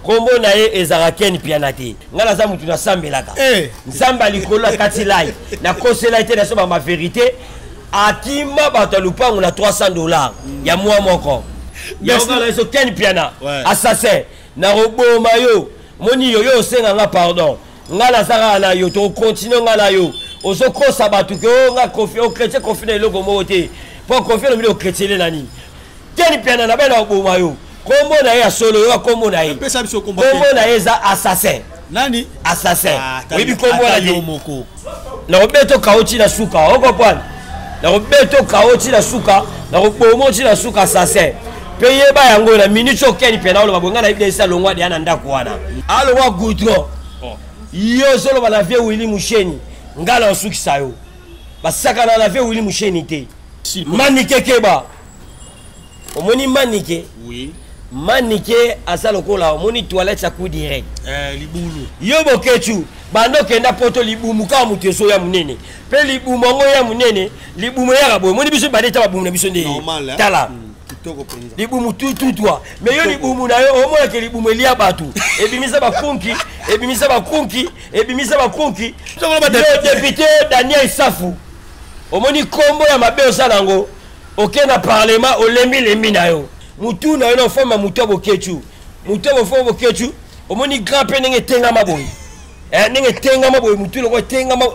kombo na ye ezala Ken Piana te ngala za mutu na sambelaka nzamba likolo kati lai na kosela ite na soba ma vérité akima bato lupango na $300 ya mwa moko ya ngala so Ken Piana assassin na roboma yo moni yo senga nga pardon ngala zaka na yo to continue ngala yo ozo kosa batu ke nga kofi o chrétien kofi na logo mote pour confier le milieu chrétien nani Ken Piana na bela roboma yo kombo na ya solo yo kombo na ye kombo na ye za assassin nani assassin oui kombo na yo moko na obeto kaoti na suka okopana na obeto kaoti na suka na obomo ti na suka assassin peye ba yango na minute Ken Piana olo babonga na ibde sa longwa dia na ndako wana alo wa goudron yo solo ba la vie Willy Musheni ngala osuki sayo basaka na la vie Willy Musheni te manike keba omoni manike oui manike asalo kola moni toilette sa coup direct libulu yo bokechu bando kenda poto libumu ka mutu so ya munene pe libumu ngo ya munene libumu ya rabo moni biso badeta babumu na biso nde tala libumu tout toi mais yo libumu na yo omo ya ke libumu elia batu ebimisa bakunki député Daniel Safu omoni kombo ya mabe osalango okena parlement olembi na yo mutu na yo foma mutu bokechu omoni grand pe nenge tenga maboy nenge tenga maboy mutu lo tenga ma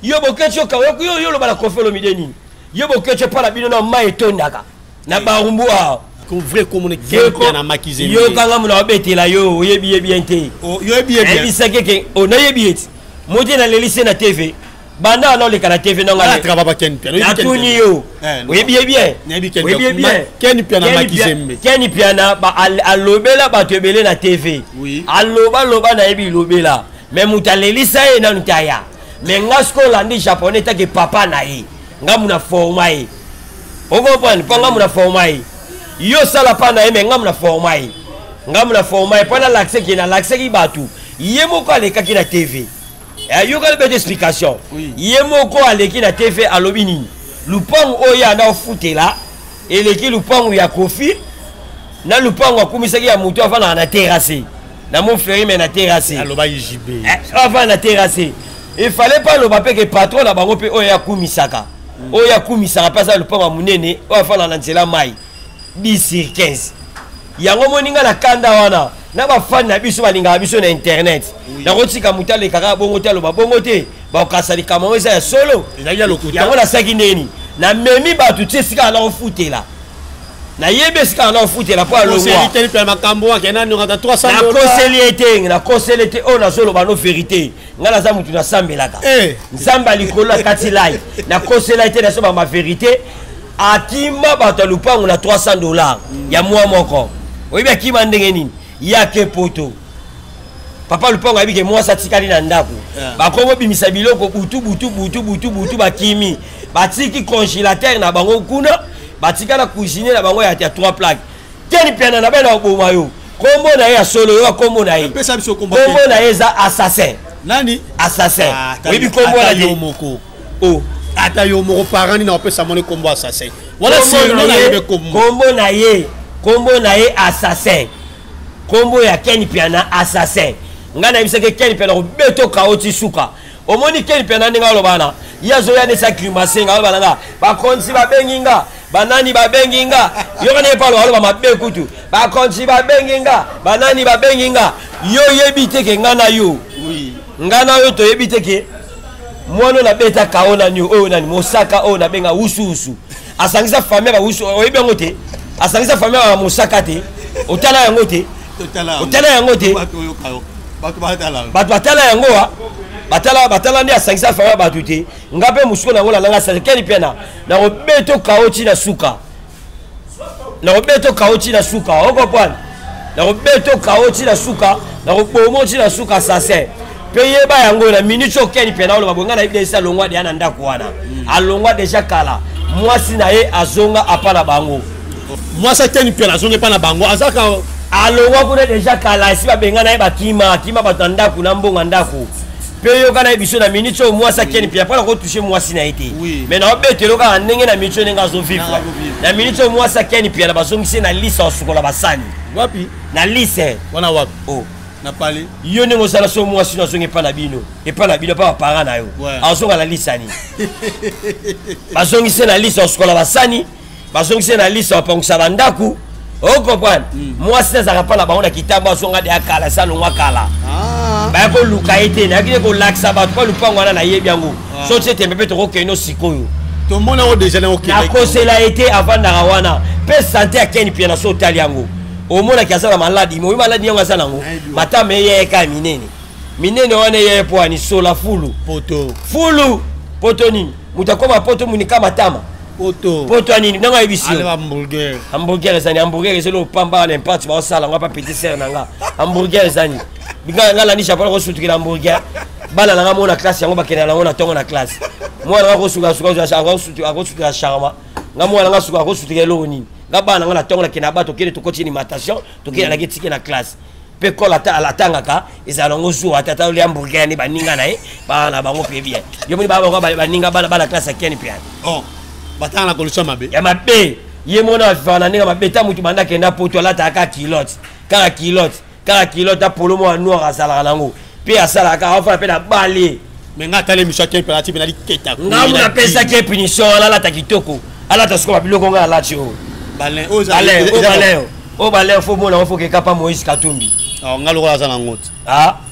yo bokechu ka yo lo bala kofelo mideni yo bokechu para bino na mai tondaka na barumbu a vrai communiquer na makize yo kanga muna betela yo yebi bien te yo bien bisake on a yebi modi na lelise na TV banda non le kana TV non ngala travaba Ken Piana atuni yo oui bien Ken Piana makizembe Ken Piana ba alobela ba tebele na TV aloba na yebi lobela mais mutalelisa e na ntaya mais ngasko landi japonais ta ke papa na ye ngamuna forma ye okopani pa ngamuna forma ye yo sala pa na ye mais ngamuna forma ye pa na l'accès ki na l'accès ki batu yemoko aleka ki na TV yo ka be explication yemoko aleki na TV alobini lupango oya na ofutela eleki lupango ya kofi na lupango akumisaki ya mutu afana na terrasse na mon frère mais na terrasse aloba JB afana na terrasse il fallait pas le papier que patron na bango pe oya kumisaka pasa lupango munene oya afana na nzela mai 10/15 yango moninga na kanda wana na ba fan na biso balinga biso na internet na kotika mutale kaka bongo talo ba bongo te ba okasali kama weza ya solo yango na saki neni na memi ba tutsika na ofutela na yebe sika na ofutela po alongwa c'est le makambo akena ni ngata $300 na koseliete o na solo ba no vérité ngala za mutu na sambelaka nzamba likolo kati lai na koseliete na so ba ma vérité akima bato lupango na $300 ya mwa moko oyebi akima ndenge nini yake poto papa lupango abike mwasa tikali na ndako bakomo bimisa biloko butu bakimi batiki congélateur na bango kuna batika na cuisiner na bango ya 3 plaques Ken Piana na bela oboma yo kombo na ye ya solo yo kombo na ye kombo na ye za assassin nani assassin oyebi kombo na yo moko ata yo moko parani na opesa moni kombo assassin wala kombo na ye assassin kombo ya Ken Piana assassin ngana biseke Ken Piana beto kaoti suka omoni Ken Piana ndinga lobana yazo ya nesa klimasenga balanga bakonzi babenginga banani babenginga yo ne palo alo ba kutu bakonzi babenginga banani babenginga yo yebite ke ngana yo to yebite ke mwana na beta kaona ni o nani mosaka o na benga usu asangisa famille ba usu o yebengo te asangisa famille ba mosaka te otala yango te batu batala yango batala ndi asangisa famille batu te ngape musuko na ngola nanga sa Ken Piana na obeto kaoti na suka okopana na obeto kaoti na suka na obomo ti na suka assassin peye ba yango na minute Ken Piana olo babonga na ibde sa longwa dia na ndako wana alongwa deja kala mwasi na ye azonga apana bango mwasi Ken Piana azonga apana bango azaka alongwa kuna deja kala si babenga na ye bakima bato ndako na mbonga ndako pe yo kana biso na minute au mois ça Ken puis après on toucher mois si na été mais na betelo ka ndenge na minute nenga zo vivre na minute au mois ça Ken puis na bazongisi na liste en sukola basani wapi na liste wana wapi oh na pale yo nengo sala so mois si na zonge pa na bino et pas na bino pa parent na yo azonga la liste ani bazongisi na liste en sukola basani bazongisi na liste en pongsa bandaku o comprendre moi si ça pas la baona kitamba zonga de akala sa longwa kala ba ko luka ete na kile ko laksa ba ko lupango na yebi yango so tete mpe to ko keno sikoyo to mona o déjà na okele na ko cela été avant na rawana pe santé a Ken puis na so tali yango o mona kiasa maladi mo maladi yango sana ngo mata me ye ka minene wana ye po ani sola fulu poto ni mutakoma poto munika matama poto ani nanga ebisi hamburger zani hamburger zelo pamba na impart ba sala ngapa petit ser nanga hamburger zani binga la ni chapala ko sutukila hamburger bala nanga mona classe yango bakena la ngona tongo na classe mwana ngako suka sutukila charma ngamwana ngasuka ko sutukila loni ngabana ngona tongo na kena bato kele to continue natation to kele na getiki na classe pe ko la tanga ka ezala ngo zo atata le hamburger ni baninga na bana bango pe bien yo moni baba ko baninga bana classe Ken puis oh batanga na solution mabe ya mabe ye mona fana ninga mabe ta mutu banda kenda poto la ta ka kilote apolo mo noir asala nango pe asala ka ofa pe na bale menga tale misha Ken penalty penalty keta ngamu na pesa ke punition ala ta kitoko ala ta sko biloko nga ala tio balen o bale fo mona fo ke kapa Moïse Katumbi ngalo ko asala ngoti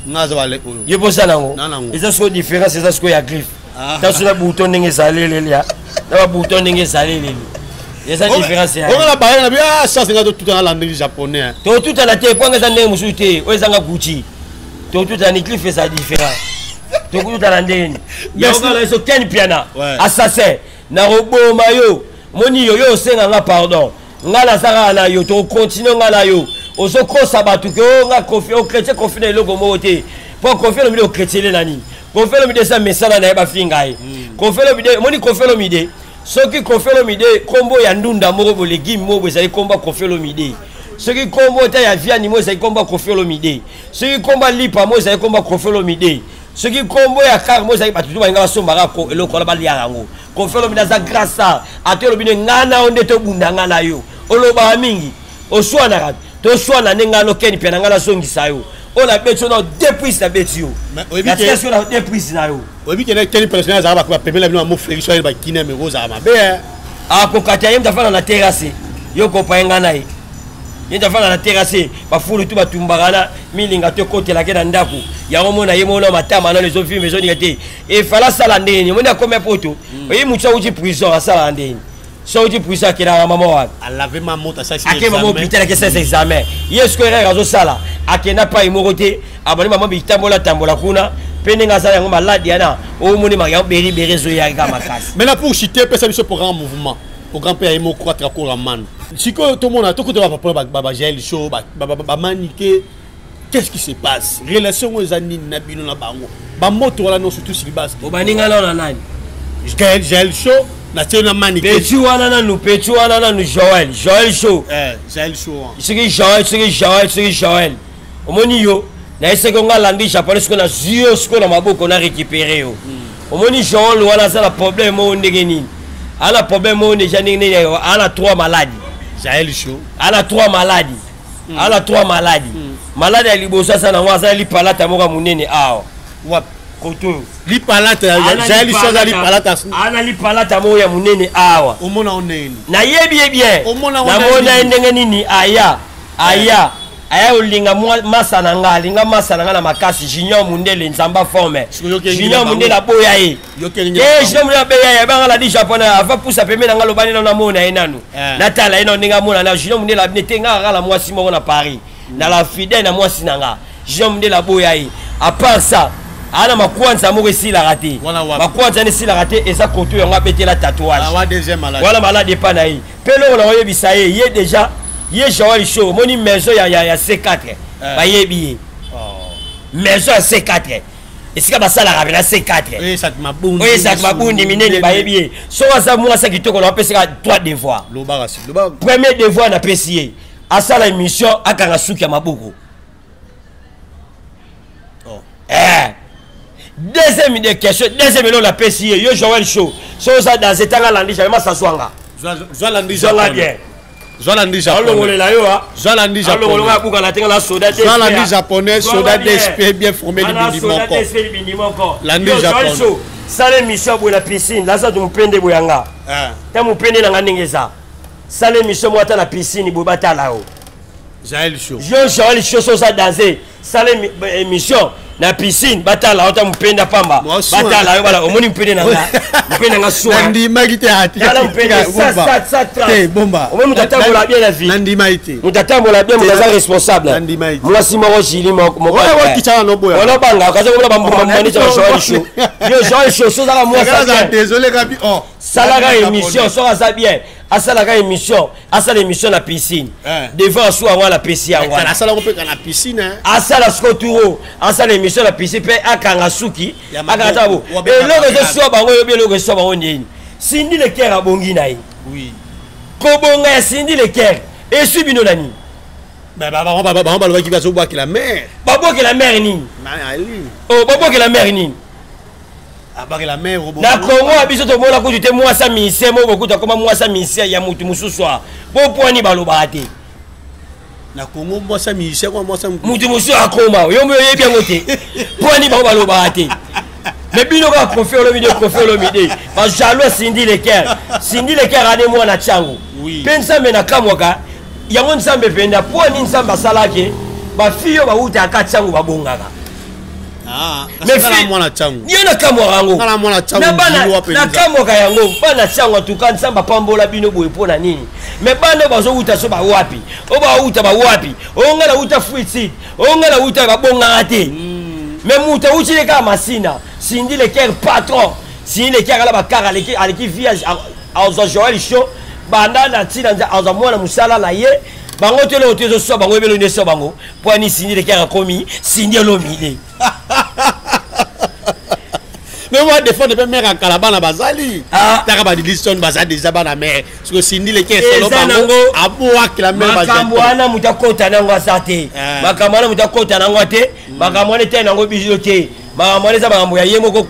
ngaza bale oyo ye bosa nango eza so différence eza sko ya griffe ta so na bouton ndenge zalele ya na bouton ndenge zalele eza différence ya on la baye na bien ça c'est tout dans la langue japonais to tout na te kwanga za ndenge musuite o ezanga Gucci to tout na cliff ça différent to tout na ndenge ya ngala so Ken piana assassin na robot mayo moni yo senga nga pardon ngala sara na yo to continue ngala yo ozo kosa batu ke nga confier au chrétien confier na logo moté pour confier le milieu au chrétien nani confier le milieu ça mesala na ba finga confier le milieu moni confier le milieu ceux qui confier le milieu combo ya ndunda moko bo légumes moko ça combat confier le milieu ceux qui combo ta ya viande mo ça combat confier le milieu ceux qui combat lipa mo ça combat confier le milieu ceux qui combo ya car mo ça batu ba ngala somba ko eloko la ba lia yango confier le milieu za grâce à te le milieu ngana onde to bunda ngana yo oloba mingi oswana rat to swana nenga no Ken puis ngala songisa yo on a besoin de depuis la betio la question la depuis na yo obi kene Ken personnel za ba ko pemela bino mo flexion ba kina me roza ma be ko katayem ta fana na terrasse yo ko paenga nai ye ta fana na terrasse ba fulu tu batumbagana milinga to kote la kena ndako ya omona ye mona matama na les autres films maison ngate e fala sala ndeni mona comme poto oyi mucha uji prison asala ndeni so uji prison kila mama wa alave mamota ça c'est akema mo bitela ke ça examen yesko era razo sala akena pa imorote abali mama bitambola kuna penenga sala yango maladi yana o moni ma ya beri zo ya ga makasi mais là pour citer personne ce programme mouvement programme pa imo croître ko man siko to mona to ko to ba gel show ba maniquer qu'est-ce qui se passe relation aux amis na bino na bango ba moto wala no surtout silibas o baninga na nani gel show na tena maniquer petit wana na nous Joël show gel show c'est Joël omoni yo na ese ko ngala ndi japonais ko na zio ko na maboko na récupérer yo omoni Joël wana ça la problème o ndenge nini ala problème o déjà nini ala 3 maladies gel show ala 3 maladies malade ya libosa sana ngwaza lipalata moka munene awa wap koto lipalata gel show za lipalata ana lipalata moya ya munene awa omona oneni na yebi bien omona na ndenge nini aya olinga masa na nga linga masa na nga na makasi junior mundele nzamba forme junior mundele aboya ye junior mundele aboya ye banga la di japonais ava pousa pembe na nga lobani na mona enanu natala eno ninga mona na junior mundele abnete nga la mwasi moko na Paris na la fidèle na mwasi na nga junior mundele aboya ye à part ça ana makwanza moko esila raté makwanza ne sila raté eza koto yango betela tatouage wala malade pa na ye pelo na oyebisa ye déjà ye Joël show moni maison ya C4 ba yebi maison ya C4 esika basala rabela C4 ça mabundi minene ba yebi so asa mwasa kitoko na pesa 3 devoirs premier devoir na pesier asala émission akanga suki ya maboko Deuxième idée question, deuxième idée la PCA, yo Joël Show. So ça dans cet temps-là, Landi, j'avais ma s'asseoir. Zolandi japonais. Zolandi japonais. Zolandi japonais, soldat d'esprit bien formé du Bindimoko. Landi japonais. Ça l'émission pour la piscine, là ça tu me prendes boyanga. Tu me prendes dans la ningeza. Ça l'émission moi dans la piscine, il bata là-haut. Joël Show. Joël Show ça danser. Ça l'émission. Na piscine batala ota mpenda pamba batala bala omoni mpende nanga mpende nga soa nandi magite ati ala mpende ça bomba omoni mutatambola bien la vie nandi maite mutatambola bien munaza responsable nandi maite mwasi moko jili moko wa kichana no boya ona banga kaza kola bamba mani cha Joël Show yo Joël Show so za moi ça désolé Gabi oh salaga émission so ça bien asala émission asala émission la piscine devant soi moi la piscine ngwana asala ko peka na piscine asala skoturo asala émission la piscine pe akanga suki akata bo eloko zo so bango yo eloko so bango ndeni Sindi le cœur a bongi naï oui ko bonga Sindi le cœur et subino nani bah on va qui va se boire que la mère babo que la mère ni oh babo que la mère ni abaki la mère au na Congo abiso to mona ko tute moi sa mise mo boku to koma moi sa mise ya mutu mususwa bo poni baloba te na Congo moi sa mise ko moi sa mutu musu akoma yo mo yebi ngote poni baloba te mais bino ka confier le vidéo confier le midi parce que jalo Sindi le cœur ane moi na changu oui pensa me na kamwaka yango nsambe penda poni nsamba salake ba fiyo ba uta ka changu ba bongaka mais mwana changu yena kamwa yango na mwana changu na kamwa yango bana changu tukan samba pambola bino boye pona nini mais bana bazo uta so ba wapi o ba uta ba wapi o ngala uta fruit seed o ngala uta ba bonga ate mais muta uti ka masina Sindi le cœur patron Sindi le cœur ala ba kara aleki via a Joël Show banda na tina a mwana musala na ye bango tele otezo so bango ebelo ne so bango poni Sindi le cœur komi Sindi lomile mais moi des fois de mère en Calabana bazali taka ba Liston bazali déjà bana mère parce que Sindi le cœur solo bango aboa que la mère bazali makamwana mutakota nango asate makamwana mutakota nango ate makamwana te nango bijote makamwana za bango ya yemoko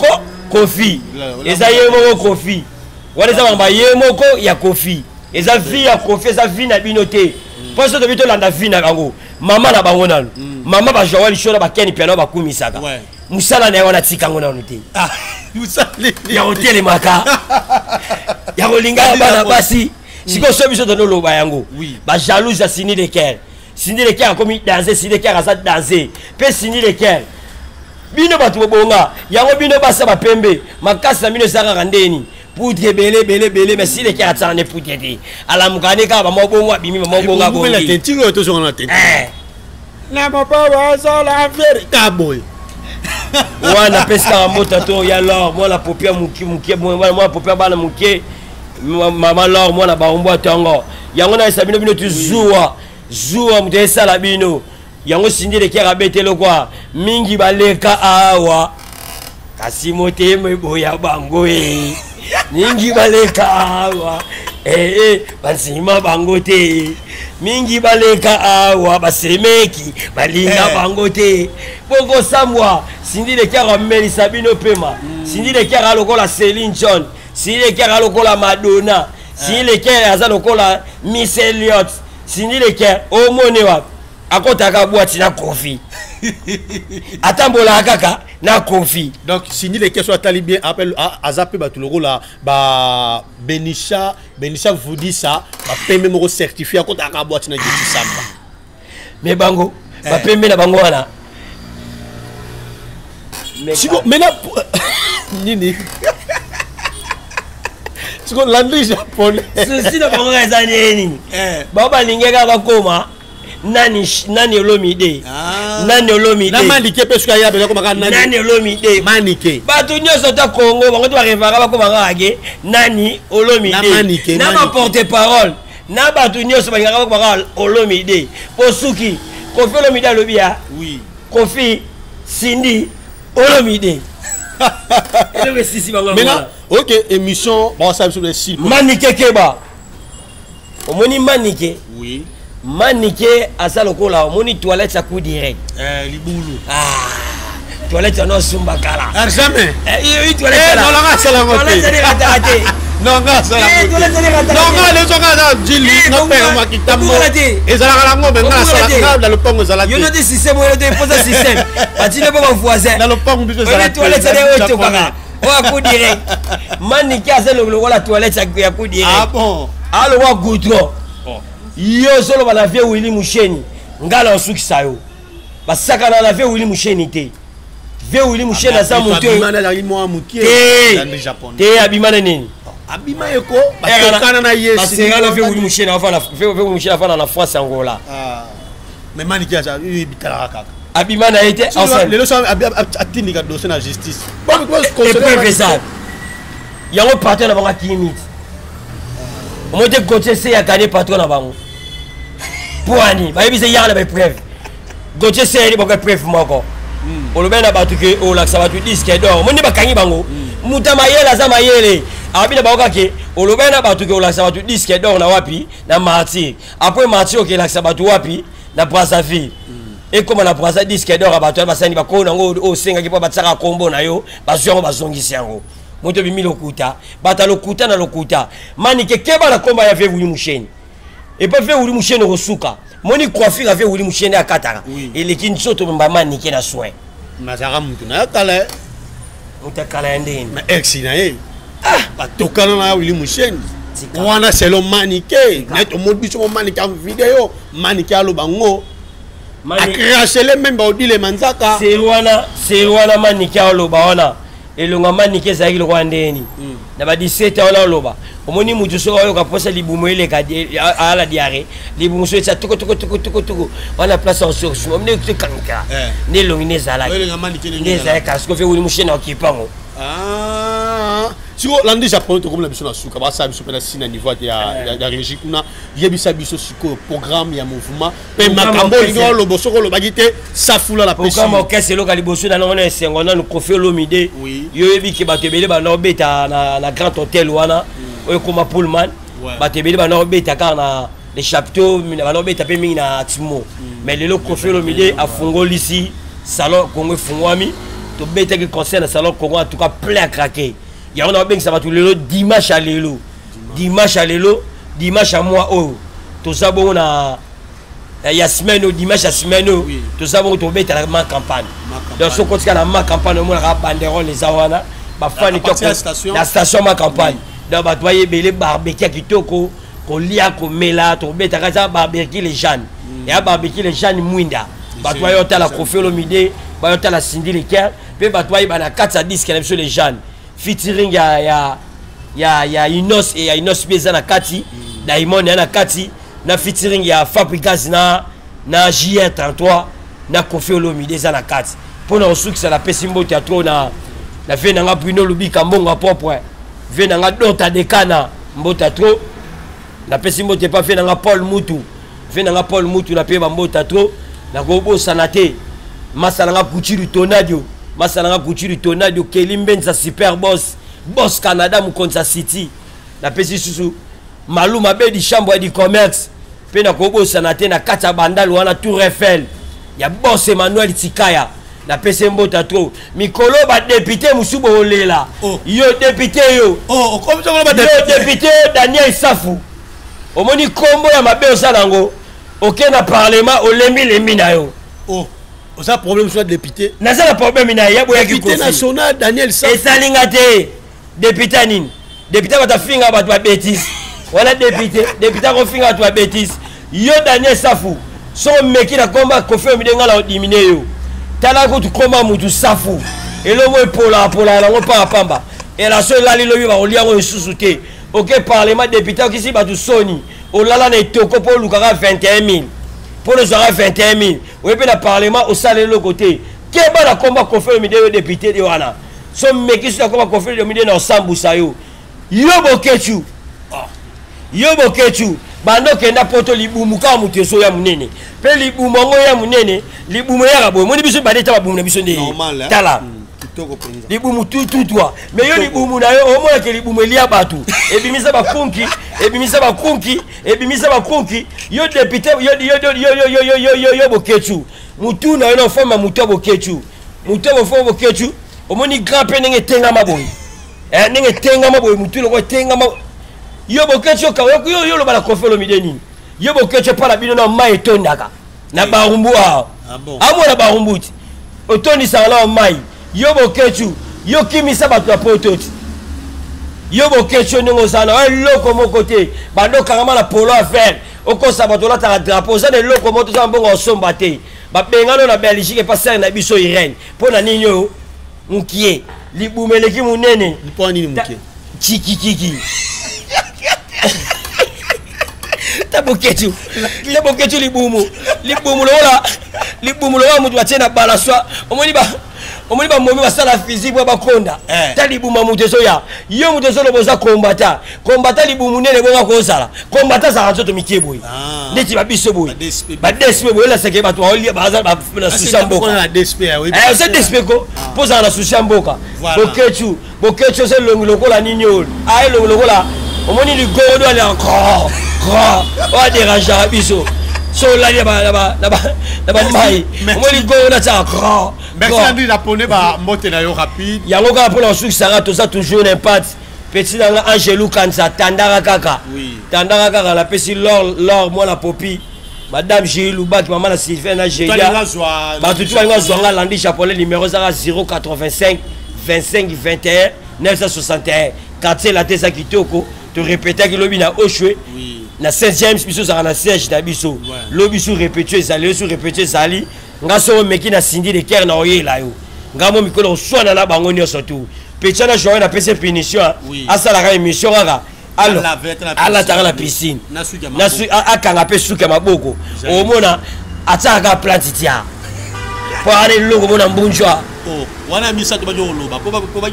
kofi eza yemoko kofi wana za bango yemoko ya kofi eza vie ya kofi eza vie na binote parce que bito landa vie na bango mama na bango nalo mama ba Joël Show ba Ken piano ba kumisaka musala na wana tikango na note musali ya hotel maka ya kolinga bana basi siko so biso dono loba yango ba jalouse ya Sindi le cœur comme danser Sindi le cœur asa danser pe Sindi le cœur bino batu bonga yango bino basa ba pembe makasa bino saka ndeni poutre belé mais Sindi le cœur atana ne poutre te ala mukane ka ba mobongo abimi ba mobonga bongi la tentiro to sur la tente na papa wa ça la vérité boy wana pesa mota to ya lor mwana popia muki mwana popia bana muki mama lor mwana baombo tango yango na sabino bino tu zuwa mutesa la bino yango Sindi le cœur abetelo kwa mingi baleka awa kasi moteme boya bango mingi baleka awa basima bango te mingi baleka awa basemeki balinga bango te boko samwa Sindi le cœur amelisa bino pema Sindi le cœur alokola Céline John Sindi le cœur alokola Madonna Sindi le cœur aza lokola Miss Elliott Sindi le cœur omone wa akotaka boîte na kofi atambola kaka na kofi donc Sindi le cœur soit talibien appelle azape batuloko la ba Benisha vous dit ça ba pembe moko certifié akotaka boîte na jitu samba mais bango ba pembe na bango wana siko mena nini siko landry japonais ceci na bango eza nini baba lingeka bakoma nani olomide nani olomide na manike pe suka ya bela komaka nani olomide manike bato nyonso ta Congo bango to barevaka bakomaka age nani olomide na ba porte parole na bato nyonso bangaka bakomaka olomide posuki Kofi Olomide alobia oui Kofi Sindi Olomide maintenant ok émission bon ça sur les sites manike keba omoni manike oui manike asalokola omoni toilette sa coup direct libulu toilette non sumbakala jamais oui toilette non la sala ngote non nga sala non nga les gens là jili na père makitamo ezala la ngombe nga sala dans le pongo zala yo no de système yo de poser système ati ne pas voisin dans le pongo biso zala toilette de oto kaka wa ko direct mani ki azelo la toilette ya ko direct ah bon alo wa goudron yo solo bana vie Willy Musheni ngala osukisa yo basaka na vie Willy Musheni te vie Willy Musheni asa moto abimana la mo mukie dans le japonais te abimana nini abima eko bakana na yesu basera na vie Willy Musheni afana vie Willy Musheni afana na France Angola ah mais mani ki asa bitala kaka abimana était ensemble les leçons atini ka dossier na justice et préfet yango patron na banga kimit on était côté c'est ya gagner patron na bango poani ba yebise yala ba preuve côté c'est ba preuve moko olobe na batu ke o laksa batu disque d'or moni ba kangi bango muta mayela za mayele abina ba okake olobe na batu ke o laksa batu disque d'or na wapi na martyr après martyr ke laksa batu wapi na Brazzaville et comme na Brazzaville disque d'or abatu basani ba ko nango o senga ki pa batsaka kombo na yo bazongo bazongisi yango moto bimi lokuta bata lokuta na lokuta mani ke keba na komba ya vie Willy Musheni et pas vie Willy Musheni rosuka moni coiffure vie Willy Musheni akataka et les kinsoto mba mani ke na soin mazara mutu na kala mutakala ndeni mais ex na ye ah batokana na Willy Musheni wana selo mani ke net o modiso mani ka vidéo mani ke alo bango akrachele même ba odile manzaka c'est wana mani ke alo baona elonga mani ke zaki lo ndeni na ba 17 ans loba omoni mutu so oyo ka posa libumo ile ka ala diare libumo so etsa tuko wana place en source omne ke kanka ne longine zala ne zala ka sko fe Willy Musheni okipango ah si on landi japonais to comme la biso na suka ba sa biso pena sina niveau ya régie kuna yebisa biso siko programme ya mouvement pe makambo ngo lo bosoko lo bagite safula la pesi programme okese lo ka liboso na ngona esengo na Koffi Olomide yo yebi ke batebele ba no beta na grand hôtel wana oyo koma Pullman batebele ba no beta ka na les chapiteaux ba no beta pe mingi na Timo mais lelo Koffi Olomide afungolisi salon Congo fungwami to beta ke concert na salon Congo en tout cas plein à craquer. Il y a un homme qui s'appelle le dimanche à l'élo. Dimanche à moi, oh. Tout ça, bon, on a. Il y a semaine, dimanche à semaine, tout ça, bon, on met à la campagne. Donc, ce qu'on dit à la campagne, on a banderole les awana. La station ma campagne. Donc, on va y les barbecues qui toko, qu'on lit à qu'on met là, on met à la barbecue les jeunes. Et à barbecue les jeunes mouinda. On va y la Koffi Olomide, on va y la Cindy Leker, puis on va y la 4 à 10 qui est les jeunes. Featuring ya Inos et ya Inos Beza na kati Diamond na kati na featuring ya Fabricaz na JR33 na Koffi Olomide za na kati pour na osuki ça la pesimbo théâtre na venanga Bruno Lubika mbongo propre venanga Dota Dekana mbota trop na pesimbo te pas venanga Paul Mutu na pe mbota trop na gobo sanate masalanga Kuchiru Tonadio Masalanga Kuchiru Tonadio Kelimbenza super boss Canada Mukonza City na pesi susu Maluma Bedi chambre du commerce pe na kobo sanate na kata bandal wana Tour Eiffel ya boss Emmanuel Tikaya na pesi mbota tro mikolo ba député musubo olela yo député yo comme ça ba député Daniel Safu omoni kombo ya mabe osalango okena parlement olembi lembi na yo ça problème soit député naza la problème na ya boya ki député national Daniel Safu esalingate député nini député bata finga batu ba bêtise wala député ko finga batu ba bêtise yo Daniel Safu so meki na komba Koffi Olomide ngala dimine yo tala ko tu komba mutu Safu elomo epola lango pa pamba et la seule lali lobi ba olia ngo susute OK parlement député qui si batu soni olala na etoko po lukaka 21000 pour les aura 21 000. Oui, puis le Parlement au salé le côté. Quel est le combat qu'on fait le député de Wana? Ce mec qui se combat qu'on fait le milieu dans Sambusayo. Yobo Kechu. Bando kenda poto libumuka muteso ya munene. Pe libumongo ya munene, libumo ya rabo. Moni biso badeta ba bumuna biso ndé. Tala. Libumu tout toi. Mais yo libumu na yo au moins que libumu elia batu. Ebimisa ba konki, yo député yo Bokechu. Mutu na yo femme mutu Bokechu. muto fo bokechu omoni grand pe nenge tenga maboy nenge tenga maboy mutu lo ko tenga ma yo bokechu ka yo lo bala kofelo mideni yo bokechu para bino na mai tondaka na barumbu amona barumbu otoni sala mai yo bokechu yo kimisa bato ya pototi yo bokechu ningo sana loko mokote bando kangama la polo à faire oko sabato la ta drapeau ça de loko moto ça mbongo somba te ba bengano na Belgique passer na biso Irene pona ninyo mukie libumeleki munene lipo nini mukie chiki tabokechu libumu lola mutu batena balaswa omoni ba momi basala physique ba konda tali buma muteso ya yo muteso lo boza combattant libumu nene bonga ko sala combattant sa nzoto mikieboyi ndeti ba biso boyi ba DSP boyi la seke ba to oli ba na sucia mboka na DSP oui c'est DSP ko poza na sucia mboka bokechu c'est lokola ninyo ai lokola omoni ligodo ali encore va déranger biso so la mai omoni godo na ta grand. Merci André japonais ba mbote na yo rapide. Yango ka pour la sucre ça ça toujours n'impact. Petit dans Angelou Kanza tandara kaka. Oui. Tandara kaka la pesi l'or moi la popi. Madame Gilou Bak maman la Sylvain na Gélia. Ba tout toi nga zonga landi japonais numéro 085 25 21 961. Quartier la tesa kitoko. Te répéter que lobi na Oshwe. Oui. Na 5e biso za na siège na biso. Lobi sous répéter sali sous répéter sali. Ngaso meki na sindi de ker na oyela yo ngamo mikolo swana na bango nyonso tu petana joie na pese punition asala ka émission kaka ala tanga la piscine nasu akanga pe suka maboko omona ataka plante tia po ale logo mona mbunjwa wana misa to bajo loba po ba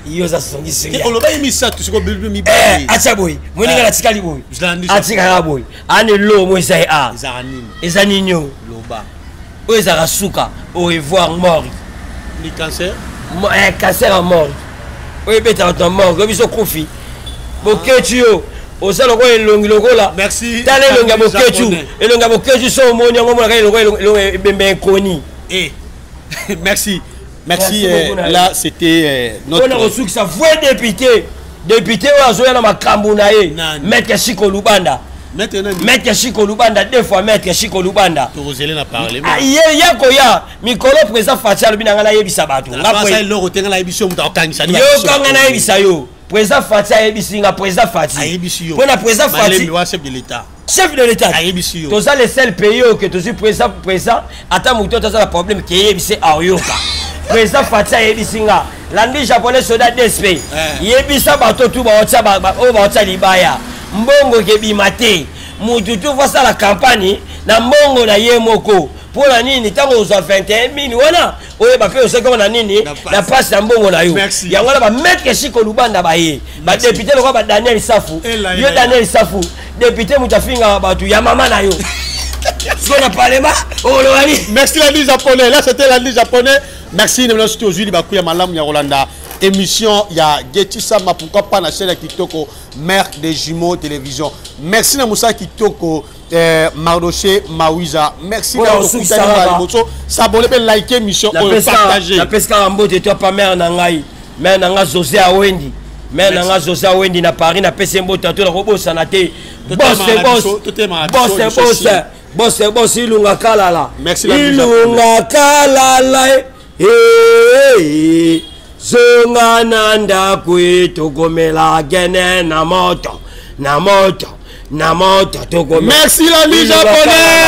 iyo za songi siri oloba misa to siko bilbi mi acha boy moninga na tikali boy atika boy ane lo mo sai ezaninyo loba où est Arasuka au revoir mort le cancer cancer à mort oui beta ton mort biso kofi bokechu yo osala ko elongi lokola merci tale elonga bokechu so moni ngo mona ka elonga bembe koni merci là c'était notre on a reçu que ça voix député wa zo na makambu na ye maître Chiko Lubanda Maître Chiko Lubanda, 2 fois Maître Chiko Lubanda. Tu osé na parler. Ya koya, mikolo président Fatia Lubina ngana yebisa bato. Ngapa loro tenga yebisa muta okangisa. Yo kangana yebisa yo. Président Fatia yebisinga président Fatia. Yebisi yo. Pona président Fatia. Chef de l'État. Chef de l'État. Yebisi yo. Toza le seul pays que tu suis président ata muto toza la problème qui yebise ayoka. Président Fatia yebisinga. Landi japonais soda DSP. Yebisa bato tu ba otsa libaya. Mbongo kebima te mutu tu voit ça la campagne na mbongo na ye moko pour la nini tango za 21 000 wana oye ba pe oseko na nini na passe na mbongo na yo yango na ba Maître Chiko Lubanda ba ye ba député lokwa ba Daniel Safu yo Daniel Safu député mutafinga batu ya mama na yo so na parlement olowani. Merci la liste japonais, là c'était la liste japonais. Merci nous sommes aujourd'hui ba kuya malamu ya Rolanda. Émission il y a Getty Sama pourquoi pas la chaîne Kitoko mère des jumeaux télévision. Merci na Moussa Kitoko Mardoché Mawiza. Merci d'avoir s'abonner et liker émission et partager. La pesca rambo de toi pas mère nangai. Mère nanga José Awendi. Mère nanga José Awendi na Paris na pesembo tato na robo sanate. Boss ilunga kalala. Merci la ilunga kalala. Zonga nanda kweto gomela gene na moto togomela. Merci la vie japonaise.